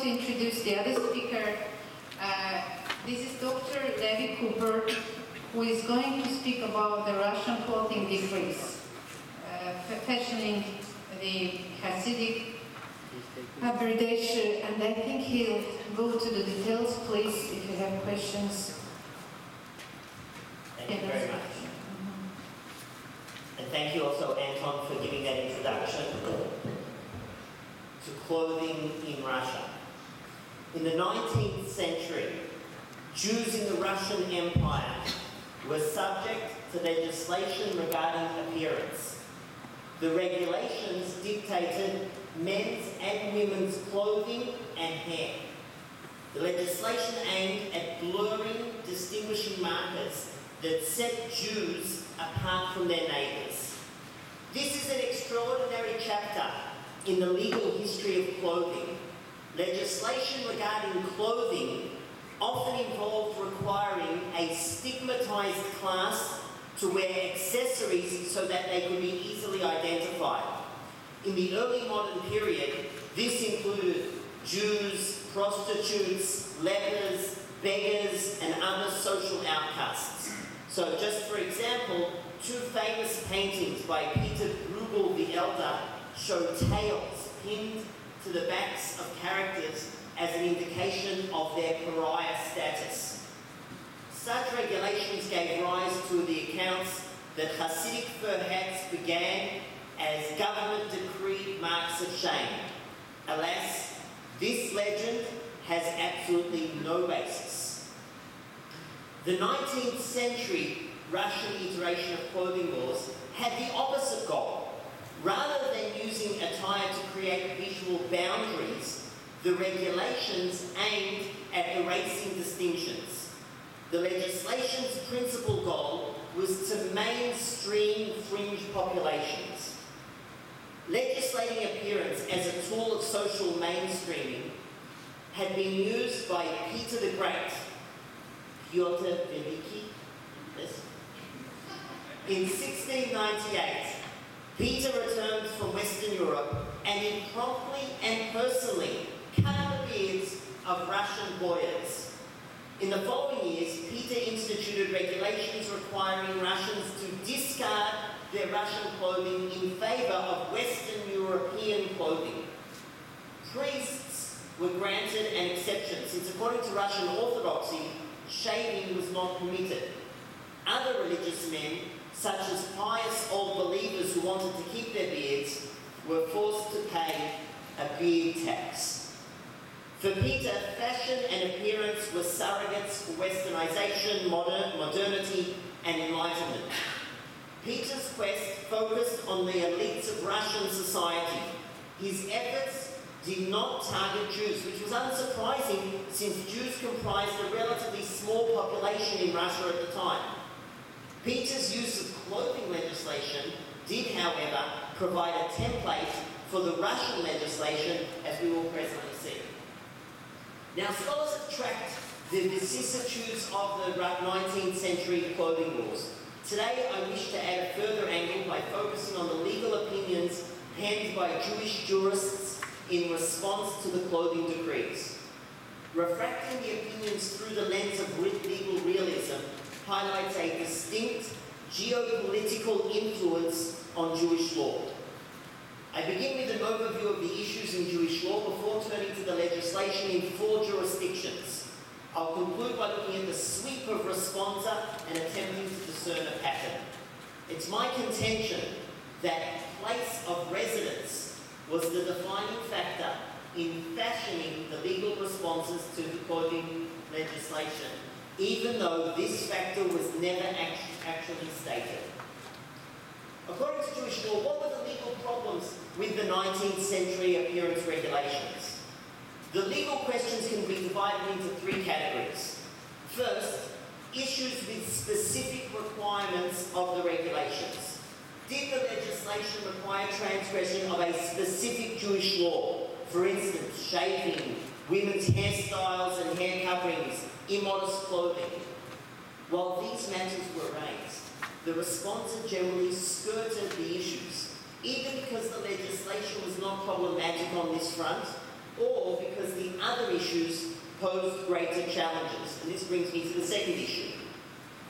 to introduce the other speaker. This is Dr. Levi Cooper, who is going to speak about the Russian clothing decrees, fashioning the Hasidic Haberdashery, and I think he'll go to the details. Please, if you have questions. Thank you very much. And thank you also, Anton, for giving that introduction to clothing in Russia. In the 19th century, Jews in the Russian Empire were subject to legislation regarding appearance. The regulations dictated men's and women's clothing and hair. The legislation aimed at blurring distinguishing markers that set Jews apart from their neighbours. This is an extraordinary chapter in the legal history of clothing. Legislation regarding clothing often involved requiring a stigmatized class to wear accessories so that they could be easily identified. In the early modern period, this included Jews, prostitutes, lepers, beggars, and other social outcasts. So just for example, two famous paintings by Peter Bruegel the Elder show tails pinned to the backs of characters as an indication of their pariah status. Such regulations gave rise to the accounts that Hasidic fur hats began as government decreed marks of shame. Alas, this legend has absolutely no basis. The 19th century Russian iteration of clothing laws had the opposite goal. Rather than using attire to create visual boundaries, the regulations aimed at erasing distinctions. The legislation's principal goal was to mainstream fringe populations. Legislating appearance as a tool of social mainstreaming had been used by Peter the Great, Piotr Veliki, in 1698. Peter returned from Western Europe and he promptly and personally cut the beards of Russian boyars. In the following years, Peter instituted regulations requiring Russians to discard their Russian clothing in favour of Western European clothing. Priests were granted an exception, since according to Russian orthodoxy, shaving was not permitted. Other religious men, such as pious old believers who wanted to keep their beards, were forced to pay a beard tax. For Peter, fashion and appearance were surrogates for westernization, modernity, and enlightenment. Peter's quest focused on the elites of Russian society. His efforts did not target Jews, which was unsurprising since Jews comprised a relatively small population in Russia at the time. Peter's use of clothing legislation did, however, provide a template for the Russian legislation, as we will presently see. Now, scholars have tracked the vicissitudes of the 19th century clothing laws. Today, I wish to add a further angle by focusing on the legal opinions penned by Jewish jurists in response to the clothing decrees. Refracting the opinions through the lens of legal realism highlights a distinct geopolitical influence on Jewish law. I begin with an overview of the issues in Jewish law before turning to the legislation in 4 jurisdictions. I'll conclude by looking at the sweep of responsa and attempting to discern a pattern. It's my contention that place of residence was the defining factor in fashioning the legal responses to the clothing legislation, even though this factor was never actually stated. According to Jewish law, what were the legal problems with the 19th century appearance regulations? The legal questions can be divided into 3 categories. First, issues with specific requirements of the regulations. Did the legislation require transgression of a specific Jewish law? For instance, shaving, women's hairstyles and hair coverings, immodest clothing. While these matters were raised, the responses generally skirted the issues, either because the legislation was not problematic on this front, or because the other posed greater challenges. And this brings me to the second issue.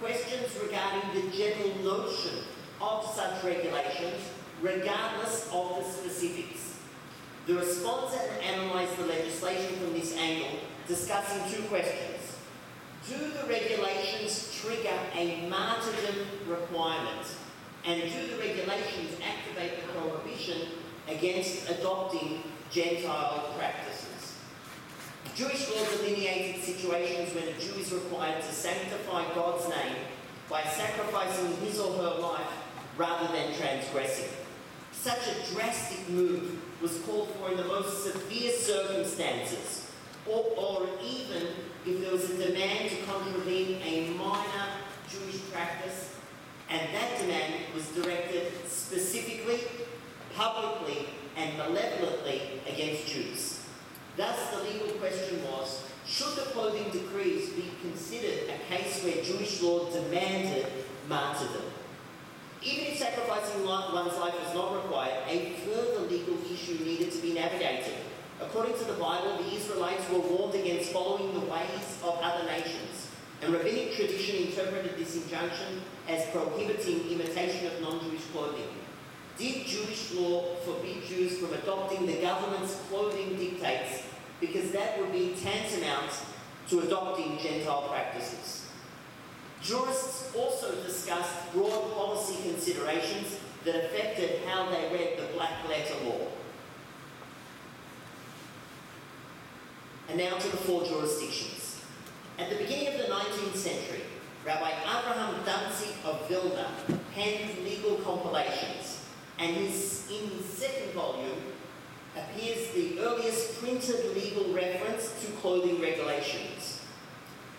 Questions regarding the general notion of such regulations, regardless of the specifics. The respondent analysed the legislation from this angle, discussing two questions. Do the regulations trigger a martyrdom requirement? And do the regulations activate the prohibition against adopting Gentile practices? Jewish law delineated situations when a Jew is required to sanctify God's name by sacrificing his or her life rather than transgressing. Such a drastic move was called for in the most severe circumstances, or even if there was a demand to contravene a minor Jewish practice, and that demand was directed specifically, publicly, and malevolently against Jews. Thus, the legal question was, should the clothing decrees be considered a case where Jewish law demanded martyrdom? Even if sacrificing one's life was not required, a further legal issue needed to be navigated. According to the Bible, the Israelites were warned against following the ways of other nations, and rabbinic tradition interpreted this injunction as prohibiting imitation of non-Jewish clothing. Did Jewish law forbid Jews from adopting the government's clothing dictates because that would be tantamount to adopting Gentile practices? Jurists also discussed broad policy considerations that affected how they read the black letter law. And now to the four jurisdictions. At the beginning of the 19th century, Rabbi Abraham Danzig of Vilna penned legal compilations, and in his second volume appears the earliest printed legal reference to clothing regulations.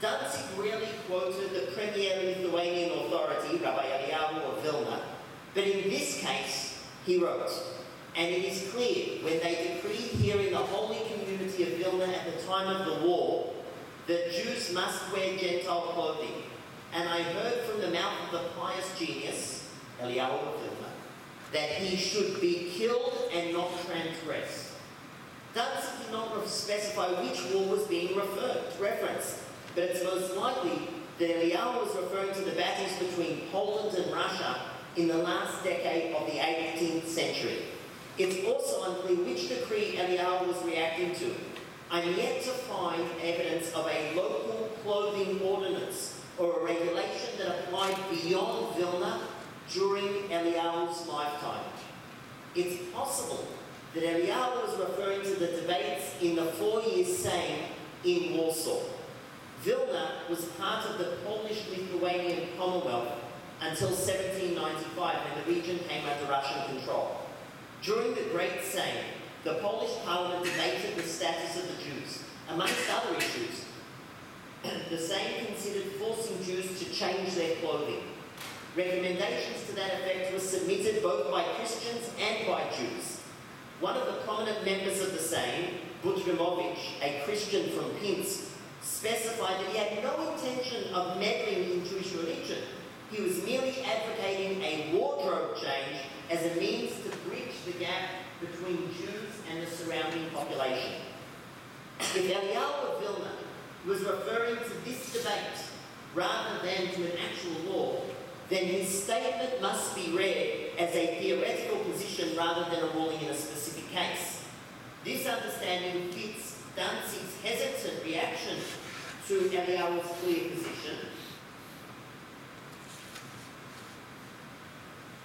Danzig rarely quoted the premier Lithuanian authority, Rabbi Eliyahu of Vilna, but in this case he wrote, and it is clear when they decreed here in the holy community of Vilna at the time of the war that Jews must wear Gentile clothing, and I heard from the mouth of the pious genius, Eliyahu of Vilna, that he should be killed and not transgress. Danzig did not specify which war was being referenced, but it's most likely that Eliyahu was referring to the battles between Poland and Russia in the last decade of the 18th century. It's also unclear which decree Eliyahu was reacting to. I'm yet to find evidence of a local clothing ordinance or a regulation that applied beyond Vilna during Eliyahu's lifetime. It's possible that Eliyahu was referring to the debates in the 4 years Sejm in Warsaw. Vilna was part of the Polish-Lithuanian Commonwealth until 1795, when the region came under Russian control. During the Great Sejm, the Polish Parliament debated the status of the Jews. Amongst other issues, the Sejm considered forcing Jews to change their clothing. Recommendations to that effect were submitted both by Christians and by Jews. One of the prominent members of the Sejm, Buchmann, a Christian from Pinsk, specified that he had no intention of meddling in Jewish religion. He was merely advocating a wardrobe change as a means to bridge the gap between Jews and the surrounding population. If Eliyahu of Vilna was referring to this debate rather than to an actual law, then his statement must be read as a theoretical position rather than a ruling in a specific case. This understanding fits Danzig's hesitant reaction to Eliyahu's clear position,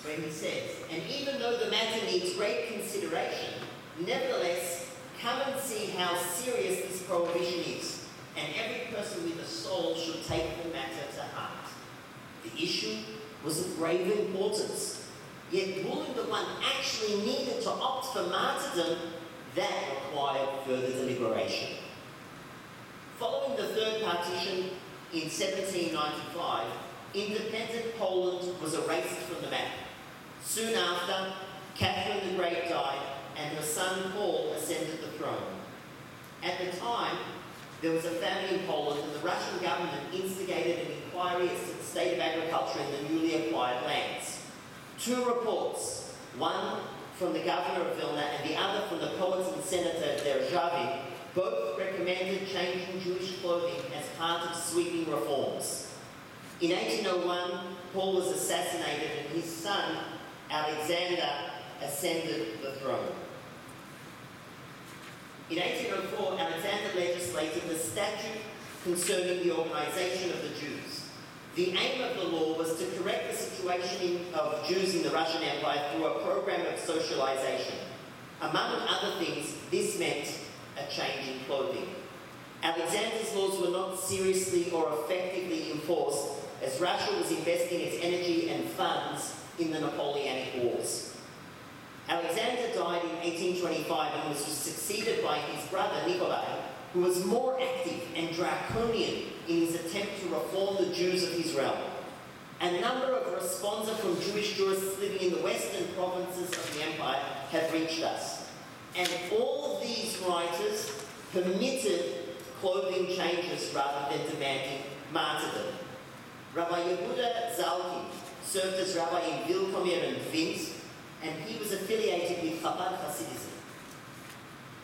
where he says, and even though the matter needs great consideration, nevertheless, come and see how serious this prohibition is, and every person with a soul should take the matter to heart. The issue was of grave importance, yet ruling that one actually needed to opt for martyrdom, that required further deliberation. Following the Third Partition in 1795, independent Poland was erased from the map. Soon after, Catherine the Great died and her son Paul ascended the throne. At the time, there was a famine in Poland and the Russian government instigated an inquiry as to the state of agriculture in the newly acquired lands. Two reports, one from the governor of Vilna and the other from the poet and senator Derzhavin, both recommended recommended changing Jewish clothing as part of sweeping reforms. In 1801, Paul was assassinated and his son, Alexander, ascended the throne. In 1804, Alexander legislated the statute concerning the organization of the Jews. The aim of the law was to correct the situation of Jews in the Russian Empire through a program of socialization. Among other things, this meant a change in clothing. Alexander's laws were not seriously or effectively enforced, as Russia was investing its energy and funds in the Napoleonic Wars. Alexander died in 1825 and was succeeded by his brother Nikolai, who was more active and draconian in his attempt to reform the Jews of his realm. A number of responsa from Jewish jurists living in the western provinces of the empire have reached us. And all of these writers permitted clothing changes rather than demanding martyrdom. Rabbi Yehuda Zalkin served as rabbi in Vilkomir and Dvinsk, and he was affiliated with Chabad Hasidism.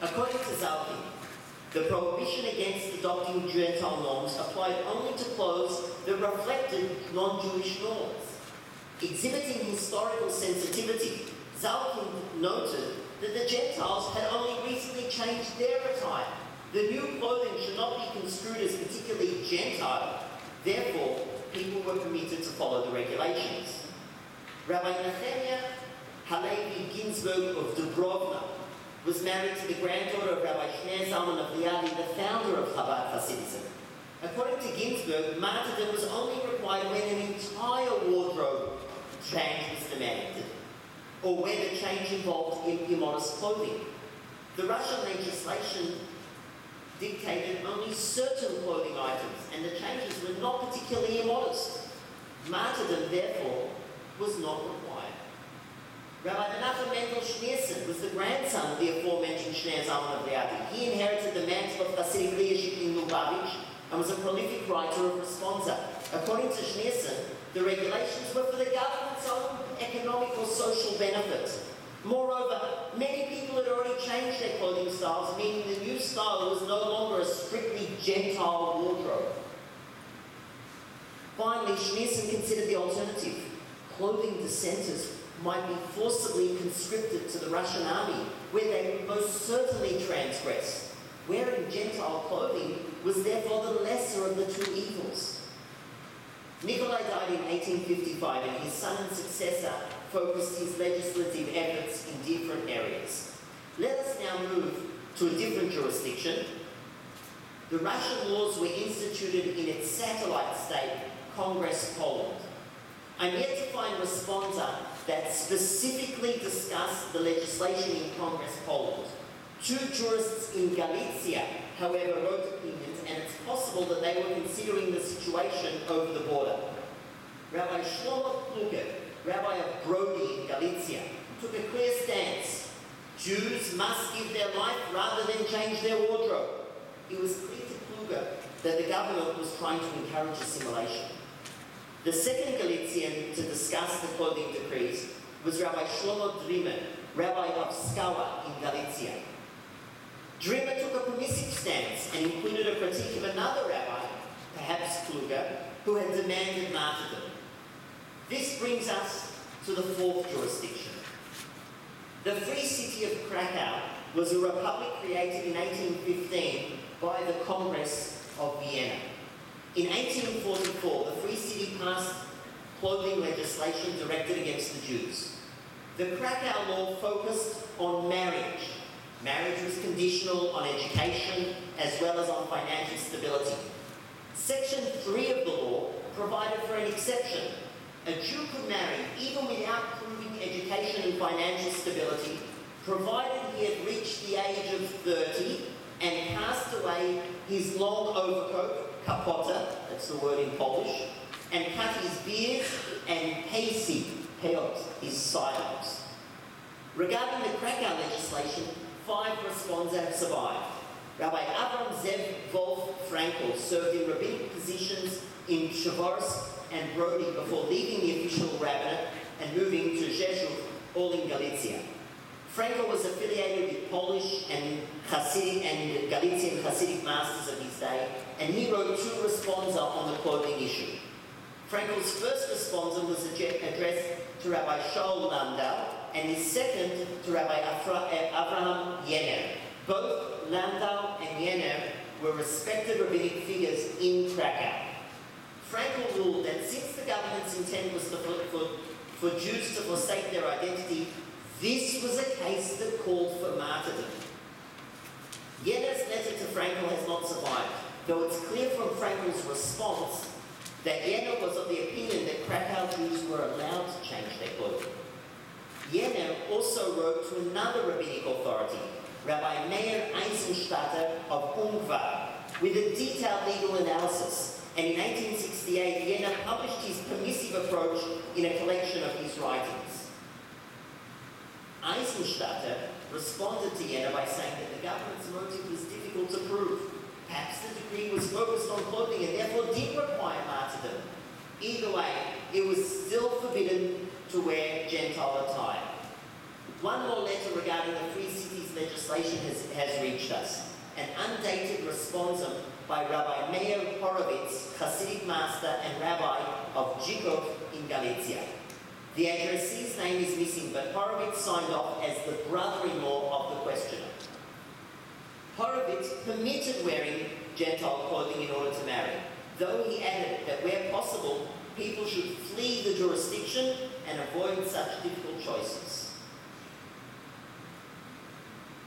According to Zalkin, the prohibition against adopting Gentile norms applied only to clothes that reflected non-Jewish norms. Exhibiting historical sensitivity, Zalkin noted that the Gentiles had only recently changed their attire. The new clothing should not be construed as particularly Gentile. Therefore, people were permitted to follow the regulations. Rabbi Nehemiah Halevi Ginsburg of Dubrovna was married to the granddaughter of Rabbi Shneur Zalman of Liadi, the founder of Chabad Hasidism. According to Ginsburg, martyrdom was only required when an entire wardrobe change was demanded, or when the change involved immodest clothing. The Russian legislation dictated only certain clothing items, and the changes were not particularly immodest. Martyrdom, therefore, was not required. Rabbi Menachem Mendel Schneerson was the grandson of the aforementioned Shneur Zalman of Liadi. He inherited the mantle of Hasidic leadership in Lubavitch and was a prolific writer of responsa. According to Schneerson, the regulations were for the government's own economic or social benefit. Moreover, many people had already changed their clothing styles, meaning the new style was no longer a strictly Gentile wardrobe. Finally, Schneerson considered the alternative. Clothing dissenters might be forcibly conscripted to the Russian army, where they would most certainly transgress. Wearing Gentile clothing was therefore the lesser of the two evils. Nikolai died in 1855, and his son and successor focused his legislative efforts in different areas. Let us now move to a different jurisdiction. The Russian laws were instituted in its satellite state, Congress Poland. I'm yet to find responsa that specifically discuss the legislation in Congress Poland. Two jurists in Galicia, however, wrote opinions, and it's possible that they were considering the situation over the border. Rabbi Shlomo Kluger, rabbi of Brody in Galicia, took a clear stance. Jews must give their life rather than change their wardrobe. It was clear to Kluger that the government was trying to encourage assimilation. The second Galician to discuss the clothing decrees was Rabbi Shlomo Drimer, rabbi of Skawa in Galicia. Drimer took a permissive stance and included a critique of another rabbi, perhaps Kluger, who had demanded martyrdom. This brings us to the fourth jurisdiction. The Free City of Krakow was a republic created in 1815 by the Congress of Vienna. In 1844, the Free City passed clothing legislation directed against the Jews. The Krakow law focused on marriage. Marriage was conditional on education as well as on financial stability. Section 3 of the law provided for an exception. A Jew could marry even without proving education and financial stability, provided he had reached the age of 30 and cast away his long overcoat, kapota, that's the word in Polish, and cut his beard and pasi, peot, his sidearms. Regarding the Krakow legislation, 5 responsa have survived. Rabbi Avram Zev Wolf Frankel served in rabbinic positions in Przeworsk and Brody before leaving the official rabbinate and moving to Rzeszów, all in Galicia. Frankel was affiliated with Polish and Hasidic and Galician Hasidic masters of his day, and he wrote two responsa on the clothing issue. Frankel's first responsa was addressed to Rabbi Shaul Landau, and his second to Rabbi Avraham Yener. Both Landau and Yener were respected rabbinic figures in Krakow. Frankel ruled that since the government's intent was for Jews to forsake their identity, this was a case that called for martyrdom. Yener's letter to Frankel has not survived, though it's clear from Frankel's response that Yener was of the opinion that Krakow Jews were allowed to change their clothing. Yener also wrote to another rabbinic authority, Rabbi Meir Eisenstatter of Ungvar, with a detailed legal analysis, and in 1868 Yener published his permissive approach in a collection of his writings. Eisenstatter responded to Yener by saying that the government's motive was difficult to prove. Perhaps the decree was focused on clothing and therefore did require martyrdom. Either way, it was still forbidden to wear Gentile attire. One more letter regarding the Free Cities legislation has reached us. An undated responsum by Rabbi Meir Horovitz, Hasidic master and rabbi of Zhikov in Galicia. The addressee's name is missing, but Horovitz signed off as the brother-in-law of the questioner. Horovitz permitted wearing Gentile clothing in order to marry, though he added that where possible, people should flee the jurisdiction and avoid such difficult choices.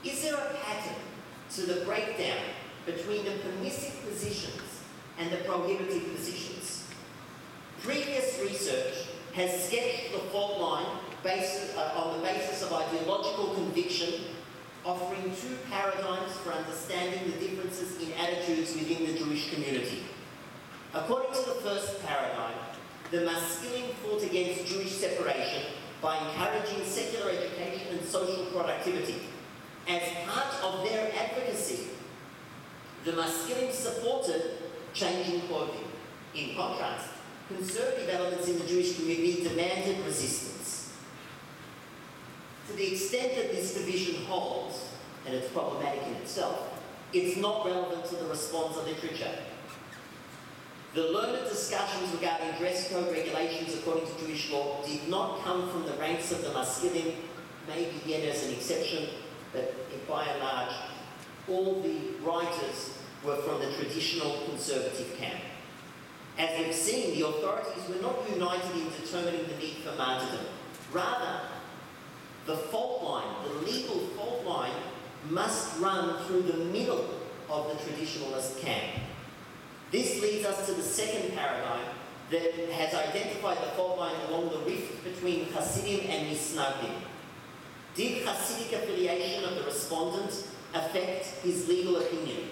Is there a pattern to the breakdown between the permissive positions and the prohibitive positions? Previous research has sketched the fault line on the basis of ideological conviction, offering two paradigms for understanding the differences in attitudes within the Jewish community. According to the first paradigm, the Maskilim fought against Jewish separation by encouraging secular education and social productivity. As part of their advocacy, the Maskilim supported changing clothing. In contrast, conservative elements in the Jewish community demanded resistance. To the extent that this division holds, and it's problematic in itself, it's not relevant to the response of literature. The learned discussions regarding dress code regulations according to Jewish law did not come from the ranks of the Maskilim, maybe yet as an exception, but by and large, all the writers were from the traditional conservative camp. As we've seen, the authorities were not united in determining the need for martyrdom. Rather, the fault line, the legal fault line, must run through the middle of the traditionalist camp. This leads us to the second paradigm that has identified the fault line along the rift between Hasidim and Misnagdim. Did Hasidic affiliation of the respondent affect his legal opinion?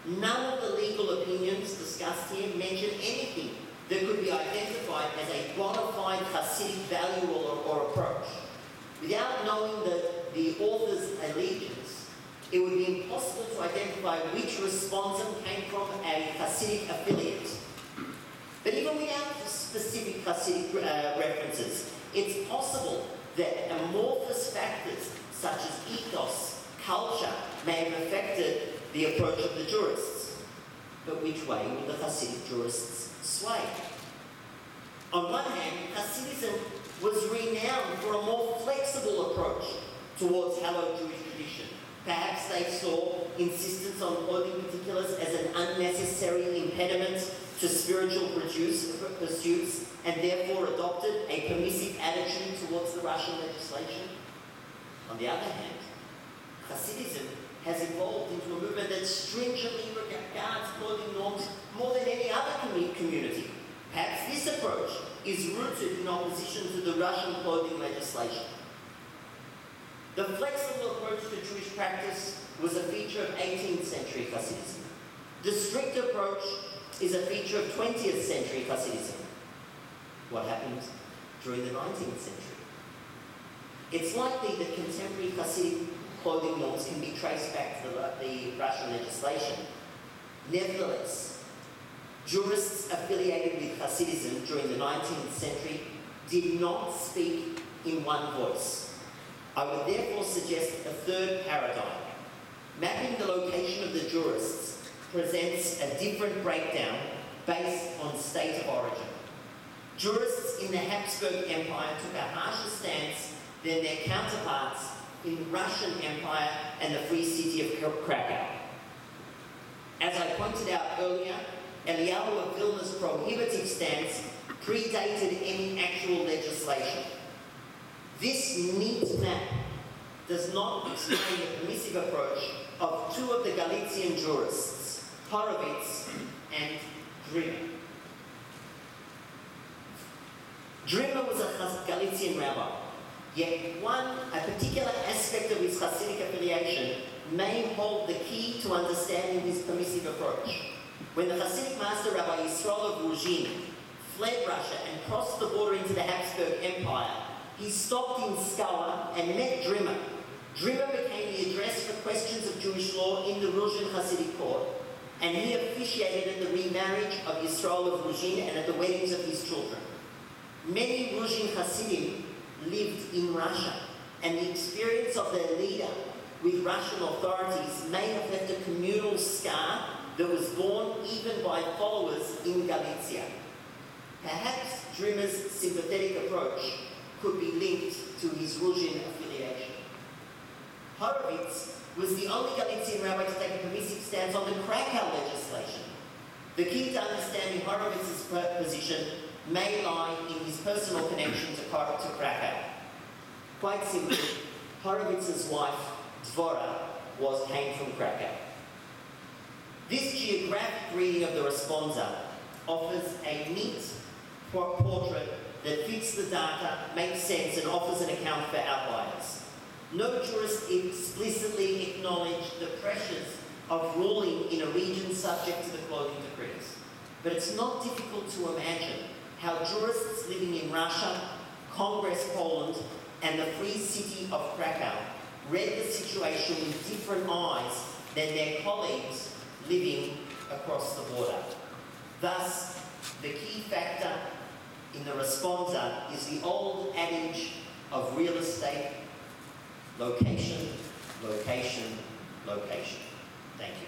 None of the legal opinions discussed here mention anything that could be identified as a bona fide Hasidic value or approach. Without knowing the author's allegiance, it would be impossible to identify which respondent came from a Hasidic affiliate. But even without specific Hasidic references, it's possible that amorphous factors such as ethos, culture, may have affected the approach of the jurists. But which way will the Hasidic jurists sway? On one hand, Hasidism was renowned for a more flexible approach towards hallowed Jewish tradition. Perhaps they saw insistence on clothing particulars as an unnecessary impediment to spiritual pursuits and therefore adopted a permissive attitude towards the Russian legislation. On the other hand, Hasidism has evolved into a movement that stringently regards clothing norms more than any other community. Perhaps this approach is rooted in opposition to the Russian clothing legislation. The flexible approach to Jewish practice was a feature of 18th century Hasidism. The strict approach is a feature of 20th century Hasidism. What happened during the 19th century? It's likely that contemporary Hasidic clothing norms can be traced back to the Russian legislation. Nevertheless, jurists affiliated with Hasidism during the 19th century did not speak in one voice. I would therefore suggest a third paradigm. Mapping the location of the jurists presents a different breakdown based on state of origin. Jurists in the Habsburg Empire took a harsher stance than their counterparts in the Russian Empire and the Free City of Krakow. As I pointed out earlier, Eliyahu of Vilna's prohibitive stance predated any actual legislation. This neat map does not explain the permissive approach of two of the Galician jurists, Horowitz and Drimmer. Drimmer was a Galician rabbi, yet a particular aspect of his Hasidic affiliation may hold the key to understanding his permissive approach. When the Hasidic master Rabbi Yisrael of Ruzhin fled Russia and crossed the border into the Habsburg Empire, he stopped in Skala and met Drimmer. Drimmer became the address for questions of Jewish law in the Ruzhin Hasidic court, and he officiated at the remarriage of Yisrael of Ruzhin and at the weddings of his children. Many Ruzhin Hasidim lived in Russia, and the experience of their leader with Russian authorities may have left a communal scar that was born even by followers in Galicia. Perhaps Drimmer's sympathetic approach could be linked to his Ruzhin affiliation. Horowitz was the only Galician rabbi to take a permissive stance on the Krakow legislation. The key to understanding Horowitz's position may lie in his personal connection to Krakow. Quite simply, Horowitz's wife, Dvora, came from Krakow. This geographic reading of the responsa offers a neat portrait that fits the data, makes sense, and offers an account for outliers. No jurist explicitly acknowledged the pressures of ruling in a region subject to the clothing decrees. But it's not difficult to imagine how jurists living in Russia, Congress Poland, and the Free City of Krakow read the situation with different eyes than their colleagues living across the border. Thus, the key factor in the responsa is the old adage of real estate: location, location, location. Thank you.